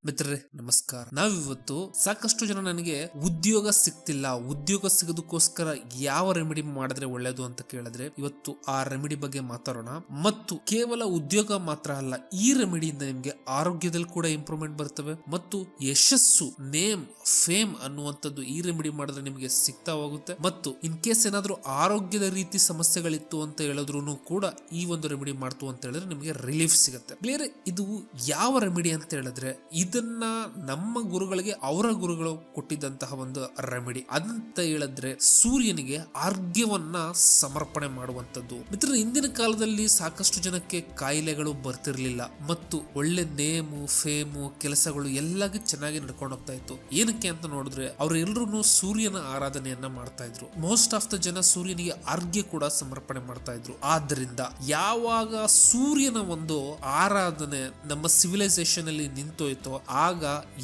ಮಿತ್ರರೇ ನಮಸ್ಕಾರ. ನಾವಿವತ್ತು ಸಾಕಷ್ಟು ಜನ ನನಗೆ ಉದ್ಯೋಗ ಸಿಗ್ತಿಲ್ಲ, ಉದ್ಯೋಗ ಸಿಗೋದಕ್ಕೋಸ್ಕರ ಯಾವ ರೆಮಿಡಿ ಮಾಡಿದ್ರೆ ಒಳ್ಳೇದು ಅಂತ ಕೇಳಿದ್ರೆ ಇವತ್ತು ಆ ರೆಮಿಡಿ ಬಗ್ಗೆ ಮಾತಾಡೋಣ. ಮತ್ತು ಕೇವಲ ಉದ್ಯೋಗ ಮಾತ್ರ ಅಲ್ಲ, ಈ ರೆಮಿಡಿಯಿಂದ ನಿಮ್ಗೆ ಆರೋಗ್ಯದಲ್ಲಿ ಕೂಡ ಇಂಪ್ರೂವ್ಮೆಂಟ್ ಬರ್ತವೆ ಮತ್ತು ಯಶಸ್ಸು, ನೇಮ್, ಫೇಮ್ ಅನ್ನುವಂಥದ್ದು ಈ ರೆಮಿಡಿ ಮಾಡಿದ್ರೆ ನಿಮಗೆ ಸಿಗ್ತಾ ಹೋಗುತ್ತೆ. ಮತ್ತು ಇನ್ ಕೇಸ್ ಏನಾದ್ರೂ ಆರೋಗ್ಯದ ರೀತಿ ಸಮಸ್ಯೆಗಳಿತ್ತು ಅಂತ ಹೇಳಿದ್ರು ಕೂಡ ಈ ಒಂದು ರೆಮಿಡಿ ಮಾಡ್ತು ಅಂತ ಹೇಳಿದ್ರೆ ನಿಮಗೆ ರಿಲೀಫ್ ಸಿಗುತ್ತೆ. ಬೇರೆ ಇದು ಯಾವ ರೆಮಿಡಿ ಅಂತ ಹೇಳಿದ್ರೆ ಇದನ್ನ ನಮ್ಮ ಗುರುಗಳಿಗೆ ಅವರ ಗುರುಗಳು ಕೊಟ್ಟಿದ್ದಂತಹ ಒಂದು ರೆಮಿಡಿ ಅದಂತ ಹೇಳಿದ್ರೆ ಸೂರ್ಯನಿಗೆ ಅರ್ಘ್ಯವನ್ನ ಸಮರ್ಪಣೆ ಮಾಡುವಂತದ್ದು. ಮಿತ್ರರೇ, ಇಂದಿನ ಕಾಲದಲ್ಲಿ ಸಾಕಷ್ಟು ಜನಕ್ಕೆ ಕಾಯಿಲೆಗಳು ಬರ್ತಿರ್ಲಿಲ್ಲ ಮತ್ತು ಒಳ್ಳೆ ನೇಮು, ಫೇಮು, ಕೆಲಸಗಳು ಎಲ್ಲಾಗಿ ಚೆನ್ನಾಗಿ ನಡ್ಕೊಂಡು ಹೋಗ್ತಾ ಇತ್ತು. ಏನಕ್ಕೆ ಅಂತ ನೋಡಿದ್ರೆ ಅವರೆಲ್ಲರೂ ಸೂರ್ಯನ ಆರಾಧನೆಯನ್ನ ಮಾಡ್ತಾ ಇದ್ರು. ಮೋಸ್ಟ್ ಆಫ್ ದ ಜನ ಸೂರ್ಯನಿಗೆ ಅರ್ಘ್ಯ ಕೂಡ ಸಮರ್ಪಣೆ ಮಾಡ್ತಾ ಇದ್ರು. ಆದ್ರಿಂದ ಯಾವಾಗ ಸೂರ್ಯನ ಒಂದು ಆರಾಧನೆ ನಮ್ಮ ಸಿವಿಲೈಸೇಷನ್ ಅಲ್ಲಿ ನಿಂತೋಯ್ತೋ ಆಗ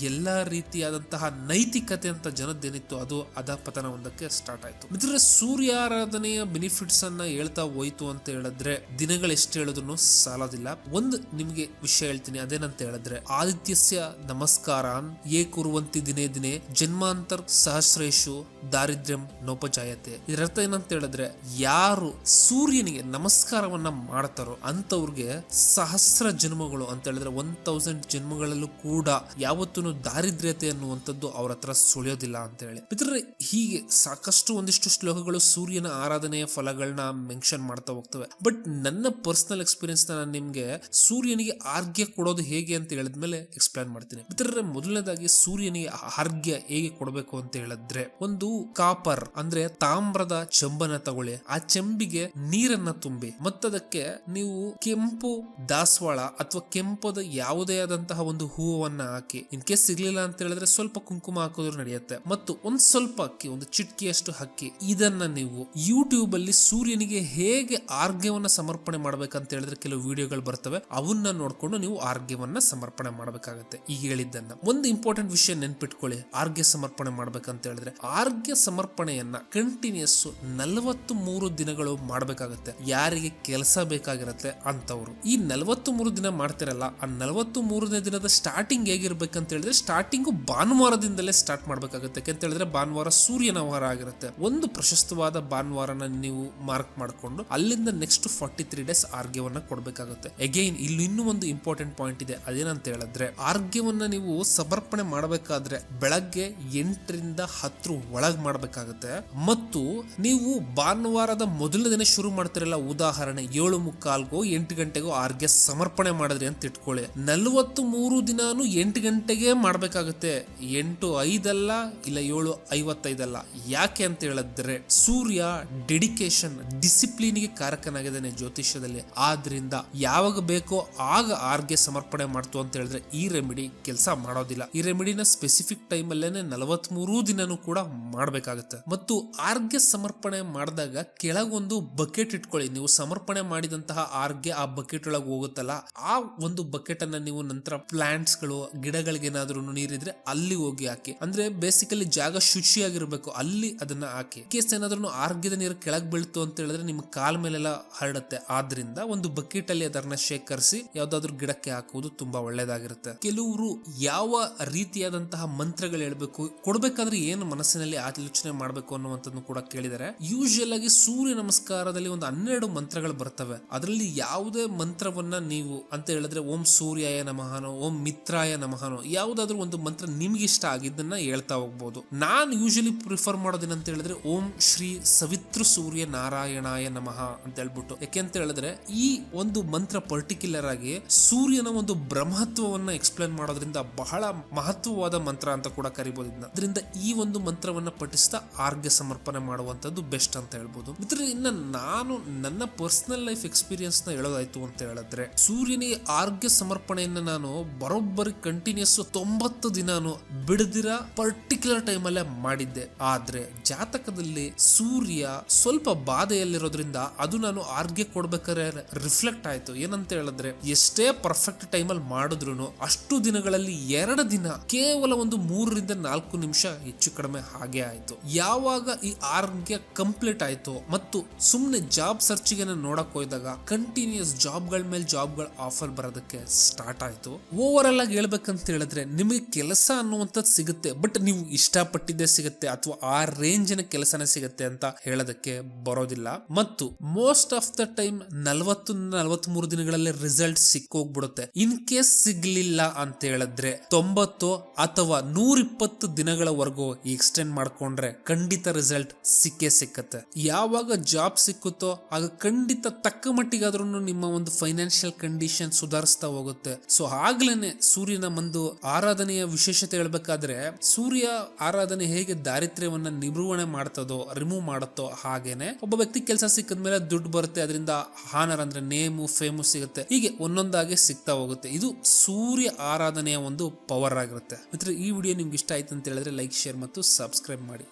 ಎಲ್ಲಾ ರೀತಿಯಾದಂತಹ ನೈತಿಕತೆ ಅಂತ ಜನದ್ದೇನಿತ್ತು ಅದು ಅಧಪತನ ಒಂದಕ್ಕೆ ಸ್ಟಾರ್ಟ್ ಆಯ್ತು. ಮಿತ್ರರೇ, ಸೂರ್ಯಾರಾಧನೆಯ ಬೆನಿಫಿಟ್ಸ್ ಅನ್ನ ಹೇಳ್ತಾ ಹೋಯ್ತು ಅಂತ ಹೇಳಿದ್ರೆ ದಿನಗಳು ಎಷ್ಟು ಹೇಳಿದ್ರು ಸಾಲೋದಿಲ್ಲ. ಒಂದು ನಿಮ್ಗೆ ವಿಷಯ ಹೇಳ್ತೀನಿ, ಅದೇನಂತ ಹೇಳಿದ್ರೆ ಆದಿತ್ಯಸ್ಯ ನಮಸ್ಕಾರಾನ್ ಯೇ ಕುರುವಂತಿ ದಿನೇ ದಿನೇ ಜನ್ಮಾಂತರ್ ಸಹಸ್ರೇಶು ದಾರಿದ್ರ್ಯಂ ನೋಪಜಾಯತೆ. ಇದರ ಅರ್ಥ ಏನಂತ ಹೇಳಿದ್ರೆ ಯಾರು ಸೂರ್ಯನಿಗೆ ನಮಸ್ಕಾರವನ್ನ ಮಾಡ್ತಾರೋ ಅಂತವ್ರಿಗೆ ಸಹಸ್ರ ಜನ್ಮಗಳು ಅಂತ ಹೇಳಿದ್ರೆ 1000 ಜನ್ಮಗಳಲ್ಲೂ ಕೂಡ ಯಾವತ್ತೂ ದಾರಿದ್ರ್ಯತೆ ಅನ್ನುವಂಥದ್ದು ಅವ್ರ ಹತ್ರ ಸುಳಿಯೋದಿಲ್ಲ ಅಂತ ಹೇಳಿ. ಮಿತ್ರರೇ, ಹೀಗೆ ಸಾಕಷ್ಟು ಒಂದಿಷ್ಟು ಶ್ಲೋಕಗಳು ಸೂರ್ಯನ ಆರಾಧನೆಯ ಫಲಗಳನ್ನ ಮೆನ್ಷನ್ ಮಾಡ್ತಾ ಹೋಗ್ತವೆ. ಬಟ್ ನನ್ನ ಪರ್ಸನಲ್ ಎಕ್ಸ್ಪೀರಿಯನ್ಸ್ ನಾನು ನಿಮ್ಗೆ ಸೂರ್ಯನಿಗೆ ಅರ್ಘ್ಯ ಕೊಡೋದು ಹೇಗೆ ಅಂತ ಹೇಳಿದ್ಮೇಲೆ ಎಕ್ಸ್ಪ್ಲೈನ್ ಮಾಡ್ತೀನಿ. ಮಿತ್ರರೇ, ಮೊದಲನೇದಾಗಿ ಸೂರ್ಯನಿಗೆ ಅರ್ಘ್ಯ ಹೇಗೆ ಕೊಡಬೇಕು ಅಂತ ಹೇಳಿದ್ರೆ ಒಂದು ಕಾಪರ್ ಅಂದ್ರೆ ತಾಮ್ರದ ಚೆಂಬನ್ನ ತಗೊಳ್ಳಿ, ಆ ಚೆಂಬಿಗೆ ನೀರನ್ನ ತುಂಬಿ ಮತ್ತದಕ್ಕೆ ನೀವು ಕೆಂಪು ದಾಸವಾಳ ಅಥವಾ ಕೆಂಪದ ಯಾವುದೇ ಆದಂತಹ ಒಂದು ಹೂವನ್ನ ಹಾಕಿ, ಇನ್ ಕೇಸ್ ಸಿಗ್ಲಿಲ್ಲ ಅಂತ ಹೇಳಿದ್ರೆ ಸ್ವಲ್ಪ ಕುಂಕುಮ ಹಾಕೋದ್ರು ನಡೆಯುತ್ತೆ, ಮತ್ತು ಒಂದ್ ಸ್ವಲ್ಪ ಅಕ್ಕಿ, ಒಂದು ಚಿಟ್ಕಿಯಷ್ಟು ಅಕ್ಕಿ, ಇದನ್ನ ನೀವು ಯೂಟ್ಯೂಬ್ ಅಲ್ಲಿ ಸೂರ್ಯನಿಗೆ ಹೇಗೆ ಆರ್ಘ್ಯವನ್ನ ಸಮರ್ಪಣೆ ಮಾಡ್ಬೇಕಂತ ಹೇಳಿದ್ರೆ ಕೆಲವು ವಿಡಿಯೋಗಳು ಬರ್ತವೆ, ಅವನ್ನ ನೋಡ್ಕೊಂಡು ನೀವು ಆರ್ಘ್ಯವನ್ನ ಸಮರ್ಪಣೆ ಮಾಡ್ಬೇಕಾಗತ್ತೆ. ಈಗ ಹೇಳಿದ್ದನ್ನ ಒಂದು ಇಂಪಾರ್ಟೆಂಟ್ ವಿಷಯ ನೆನ್ಪಿಟ್ಕೊಳ್ಳಿ. ಆರ್ಘ್ಯ ಸಮರ್ಪಣೆ ಮಾಡ್ಬೇಕಂತ ಹೇಳಿದ್ರೆ ಆರ್ಘ್ಯ ಸಮರ್ಪಣೆಯನ್ನ ಕಂಟಿನ್ಯೂಸ್ 43 ದಿನಗಳು ಮಾಡ್ಬೇಕಾಗತ್ತೆ. ಯಾರಿಗೆ ಕೆಲಸ ಬೇಕಾಗಿರತ್ತೆ ಅಂತವ್ರು ಈ 43 ದಿನ ಮಾಡ್ತಿರಲ್ಲ, ಆ 43ನೇ ದಿನದ ಸ್ಟಾರ್ಟಿಂಗ್ ಹೇಗಿರ್ಬೇಕಂತ ಹೇಳಿದ್ರೆ ಸ್ಟಾರ್ಟಿಂಗು ಭಾನುವಾರದಿಂದಲೇ ಸ್ಟಾರ್ಟ್ ಮಾಡ್ಬೇಕಾಗುತ್ತೆ. ಅಂತ ಹೇಳಿದ್ರೆ ಭಾನುವಾರ ಸೂರ್ಯನ ವಾರ ಆಗಿರುತ್ತೆ. ಒಂದು ಪ್ರಶಸ್ತವಾದ ಭಾನುವಾರನ ನೀವು ಮಾರ್ಕ್ ಮಾಡ್ಕೊಂಡು ಅಲ್ಲಿಂದ ನೆಕ್ಸ್ಟ್ 43 ಡೇಸ್ ಆರ್ಘ್ಯವನ್ನ ಕೊಡ್ಬೇಕಾಗುತ್ತೆ. ಅಗೈನ್ ಇಲ್ಲಿ ಇನ್ನೂ ಒಂದು ಇಂಪಾರ್ಟೆಂಟ್ ಪಾಯಿಂಟ್ ಇದೆ, ಅದೇನಂತ ಹೇಳಿದ್ರೆ ಆರ್ಘ್ಯವನ್ನ ನೀವು ಸಮರ್ಪಣೆ ಮಾಡಬೇಕಾದ್ರೆ ಬೆಳಗ್ಗೆ 8 ರಿಂದ 10 ಒಳಗ್ ಮಾಡ್ಬೇಕಾಗುತ್ತೆ. ಮತ್ತು ನೀವು ಭಾನುವಾರದ ಮೊದಲನೇ ದಿನ ಶುರು ಮಾಡ್ತಿರಲ್ಲ, ಉದಾಹರಣೆ 7:45ಗೋ 8 ಗಂಟೆಗೋ ಆರ್ಘ್ಯ ಸಮರ್ಪಣೆ ಮಾಡಿದ್ರಿ ಅಂತ ಇಟ್ಕೊಳ್ಳಿ, 43 ದಿನಾನು 8 ಗಂಟೆಗೆ ಮಾಡ್ಬೇಕಾಗುತ್ತೆ. 8:05 ಅಲ್ಲ, ಇಲ್ಲ 7:55 ಅಲ್ಲ. ಯಾಕೆ ಅಂತ ಹೇಳಿದ್ರೆ ಸೂರ್ಯ ಡೆಡಿಕೇಶನ್, ಡಿಸಿಪ್ಲಿನ್ಗೆ ಕಾರಕನಾಗಿದ್ದಾನೆ ಜ್ಯೋತಿಷ್ಯದಲ್ಲಿ. ಆದ್ರಿಂದ ಯಾವಾಗ ಬೇಕೋ ಆಗ ಆರ್ಘ್ಯ ಸಮರ್ಪಣೆ ಮಾಡ್ತು ಅಂತ ಹೇಳಿದ್ರೆ ಈ ರೆಮಿಡಿ ಕೆಲಸ ಮಾಡೋದಿಲ್ಲ. ಈ ರೆಮಿಡಿನ ಸ್ಪೆಸಿಫಿಕ್ ಟೈಮ್ ಅಲ್ಲೇನೆ 43 ದಿನನೂ ಕೂಡ ಮಾಡ್ಬೇಕಾಗುತ್ತೆ. ಮತ್ತು ಆರ್ಘ್ಯ ಸಮರ್ಪಣೆ ಮಾಡಿದಾಗ ಕೆಳಗೊಂದು ಬಕೆಟ್ ಇಟ್ಕೊಳ್ಳಿ. ನೀವು ಸಮರ್ಪಣೆ ಮಾಡಿದಂತಹ ಆರ್ಘ್ಯ ಆ ಬಕೆಟ್ ಒಳಗೆ ಹೋಗುತ್ತಲ್ಲ, ಆ ಒಂದು ಬಕೆಟ್ ಅನ್ನ ನೀವು ನಂತರ ಪ್ಲಾಂಟ್ಸ್ ಗಳು, ಗಿಡಗಳಿಗೆ ಏನಾದ್ರೂ ನೀರಿದ್ರೆ ಅಲ್ಲಿ ಹೋಗಿ ಹಾಕಿ. ಅಂದ್ರೆ ಬೇಸಿಕಲಿ ಜಾಗ ಶುಚಿಯಾಗಿರ್ಬೇಕು, ಅಲ್ಲಿ ಅದನ್ನ ಹಾಕಿ. ಕೇಸ್ ಏನಾದ್ರೂ ಆರ್ಘ್ಯದ ನೀರು ಕೆಳಗ್ ಬೀಳ್ತು ಅಂತ ಹೇಳಿದ್ರೆ ನಿಮ್ಮ ಕಾಲ್ ಮೇಲೆಲ್ಲ ಹರಡುತ್ತೆ. ಆದ್ರಿಂದ ಒಂದು ಬಕೆಟ್ ಅಲ್ಲಿ ಅದನ್ನ ಶೇಖರಿಸಿ ಯಾವ್ದಾದ್ರು ಗಿಡಕ್ಕೆ ಹಾಕುವುದು ತುಂಬಾ ಒಳ್ಳೇದಾಗಿರುತ್ತೆ. ಕೆಲವರು ಯಾವ ರೀತಿಯಾದಂತಹ ಮಂತ್ರಗಳು ಹೇಳ್ಬೇಕು, ಕೊಡ್ಬೇಕಾದ್ರೆ ಏನು ಮನಸ್ಸಿನಲ್ಲಿ ಆಲೋಚನೆ ಮಾಡ್ಬೇಕು ಅನ್ನುವಂಥದ್ದು ಕೂಡ ಕೇಳಿದರೆ, ಯೂಶುವಲ್ ಆಗಿ ಸೂರ್ಯ ನಮಸ್ಕಾರದಲ್ಲಿ ಒಂದು 12 ಮಂತ್ರಗಳು ಬರ್ತವೆ. ಅದರಲ್ಲಿ ಯಾವುದೇ ಮಂತ್ರವನ್ನ ನೀವು ಅಂತ ಹೇಳಿದ್ರೆ ಓಂ ಸೂರ್ಯಾಯ ನಮಃನೋ, ಓಂ ಮಿತ್ರಾಯ ನಮಃನೋ, ಯಾವುದಾದ್ರೂ ಒಂದು ಮಂತ್ರ ನಿಮ್ಗೆ ಇಷ್ಟ ಆಗಿದ್ದನ್ನ ಹೇಳ್ತಾ ಹೋಗ್ಬೋದು. ನಾನು ಯೂಶಲಿ ಪ್ರಿಫರ್ ಮಾಡೋದೇನಂತ ಹೇಳಿದ್ರೆ ಓಂ ಶ್ರೀ ಸವಿತೃ ಸೂರ್ಯ ನಾರಾಯಣಾಯ ನಮಃ ಅಂತ ಹೇಳ್ಬಿಟ್ಟು. ಯಾಕೆ ಅಂತ ಹೇಳಿದ್ರೆ ಈ ಒಂದು ಮಂತ್ರ ಪರ್ಟಿಕ್ಯುಲರ್ ಆಗಿ ಸೂರ್ಯನ ಒಂದು ಬ್ರಹ್ಮತ್ವವನ್ನ ಎಕ್ಸ್ಪ್ಲೇನ್ ಮಾಡೋದ್ರಿಂದ ಬಹಳ ಮಹತ್ವವಾದ ಮಂತ್ರ ಅಂತ ಕೂಡ ಕರಿಬಹುದು. ಅದರಿಂದ ಈ ಒಂದು ಮಂತ್ರವನ್ನ ಪಠಿಸ್ತಾ ಆರ್ಘ್ಯ ಸಮರ್ಪಣೆ ಮಾಡುವಂತದ್ದು ಬೆಸ್ಟ್ ಅಂತ ಹೇಳ್ಬೋದು. ಮಿತ್ರರೇ, ಇನ್ನ ನಾನು ನನ್ನ ಪರ್ಸನಲ್ ಲೈಫ್ ಎಕ್ಸ್ಪೀರಿಯನ್ಸ್ ನ ಹೇಳೋದಾಯ್ತು ಅಂತ ಹೇಳಿದ್ರೆ ಸೂರ್ಯನಿಗೆ ಆರ್ಘ್ಯ ಸಮರ್ಪಣೆಯನ್ನ ನಾನು ಬರೋಬ್ಬರಿ ಕಂಟಿನ್ಯೂಸ್ 90 ದಿನಾನು ಬಿಡದಿರ ಪರ್ಟಿಕ್ಯುಲರ್ ಟೈಮ್ ಅಲ್ಲೇ ಮಾಡಿದ್ದೆ. ಆದ್ರೆ ಜಾತಕದಲ್ಲಿ ಸೂರ್ಯ ಸ್ವಲ್ಪ ಬಾಧೆಯಲ್ಲಿರೋದ್ರಿಂದ ಅದು ನಾನು ಆರ್ಘ್ಯ ಕೊಡ್ಬೇಕಾದ್ರೆ ರಿಫ್ಲೆಕ್ಟ್ ಆಯ್ತು. ಏನಂತ ಹೇಳಿದ್ರೆ ಎಷ್ಟೇ ಪರ್ಫೆಕ್ಟ್ ಟೈಮ್ ಅಲ್ಲಿ ಮಾಡಿದ್ರು ಅಷ್ಟು ದಿನಗಳಲ್ಲಿ 2 ದಿನ ಕೇವಲ ಒಂದು 3 ರಿಂದ 4 ನಿಮಿಷ ಹೆಚ್ಚು ಕಡಿಮೆ ಹಾಗೆ ಆಯ್ತು. ಯಾವಾಗ ಈ ಆರ್ಘ್ಯ ಕಂಪ್ಲೀಟ್ ಆಯ್ತು ಮತ್ತು ಸುಮ್ನೆ ಜಾಬ್ ಸರ್ಚಿಗೆ ನೋಡಕ್ ಹೋದಾಗ ಕಂಟಿನ್ಯೂಸ್ ಜಾಬ್ಗಳ ಮೇಲೆ ಜಾಬ್ಗಳ ಆಫರ್ ಬರೋದಕ್ಕೆ ಸ್ಟಾರ್ಟ್ ಆಯ್ತು. ಓವರ್ ಆಲ್ ಆಗಿ ಹೇಳ್ಬೇಕಂತ ಹೇಳಿದ್ರೆ ನಿಮಗೆ ಕೆಲಸ ಅನ್ನುವಂಥದ್ದು ಸಿಗುತ್ತೆ, ಬಟ್ ನೀವು ಇಷ್ಟಪಟ್ಟಿದ್ದೇ ಸಿಗುತ್ತೆ ಅಥವಾ ಆ ರೇಂಜಿನ ಕೆಲಸನೇ ಸಿಗುತ್ತೆ ಅಂತ ಹೇಳೋದಕ್ಕೆ ಬರೋದಿಲ್ಲ. ಮತ್ತು ಮೋಸ್ಟ್ ಆಫ್ ದ ಟೈಮ್ 40-43 ದಿನಗಳಲ್ಲಿ ರಿಸಲ್ಟ್ ಸಿಕ್ಕೋಗ್ಬಿಡುತ್ತೆ. ಇನ್ ಕೇಸ್ ಸಿಗ್ಲಿಲ್ಲ ಅಂತ ಹೇಳಿದ್ರೆ 90 ಅಥವಾ 120 ದಿನಗಳವರೆಗೂ ಎಕ್ಸ್ಟೆಂಡ್ ಮಾಡ್ಕೊಂಡ್ರೆ ಖಂಡಿತ ರಿಸಲ್ಟ್ ಸಿಕ್ಕೇ ಸಿಕ್ಕತ್ತೆ. ಯಾವಾಗ ಜಾಬ್ ಸಿಕ್ಕುತ್ತೋ ಆಗ ಖಂಡಿತ ತಕ್ಕ ಮಟ್ಟಿಗಾದ್ರೂ ನಿಮ್ಮ ಒಂದು ಫೈನಾನ್ಷಿಯಲ್ ಕಂಡೀಷನ್ ಸುಧಾರಿಸ್ತಾ ಹೋಗುತ್ತೆ. ಸೊ ಆಗ್ಲೇನೆ ಸೂರ್ಯನ ಒಂದು ಆರಾಧನೆಯ ವಿಶೇಷತೆ ಹೇಳ್ಬೇಕಾದ್ರೆ, ಸೂರ್ಯ ಆರಾಧನೆ ಹೇಗೆ ದಾರಿದ್ರ್ಯವನ್ನ ನಿರ್ವಹಣೆ ಮಾಡ್ತದೋ, ರಿಮೂವ್ ಮಾಡುತ್ತೋ, ಹಾಗೇನೆ ಒಬ್ಬ ವ್ಯಕ್ತಿ ಕೆಲಸ ಸಿಕ್ಕಿದ್ಮೇಲೆ ದುಡ್ಡು ಬರುತ್ತೆ, ಅದರಿಂದ ಹಾನರ್ ಅಂದ್ರೆ ನೇಮು ಫೇಮು ಸಿಗುತ್ತೆ, ಹೀಗೆ ಒಂದೊಂದಾಗಿ ಸಿಗ್ತಾ ಹೋಗುತ್ತೆ. ಇದು ಸೂರ್ಯ ಆರಾಧನೆಯ ಒಂದು ಪವರ್ ಆಗಿರುತ್ತೆ. ಈ ವಿಡಿಯೋ ನಿಮ್ಗೆ ಇಷ್ಟ ಆಯ್ತು ಅಂತ ಹೇಳಿದ್ರೆ ಲೈಕ್, ಶೇರ್ ಮತ್ತು ಸಬ್ಸ್ಕ್ರೈಬ್ ಮಾಡಿ.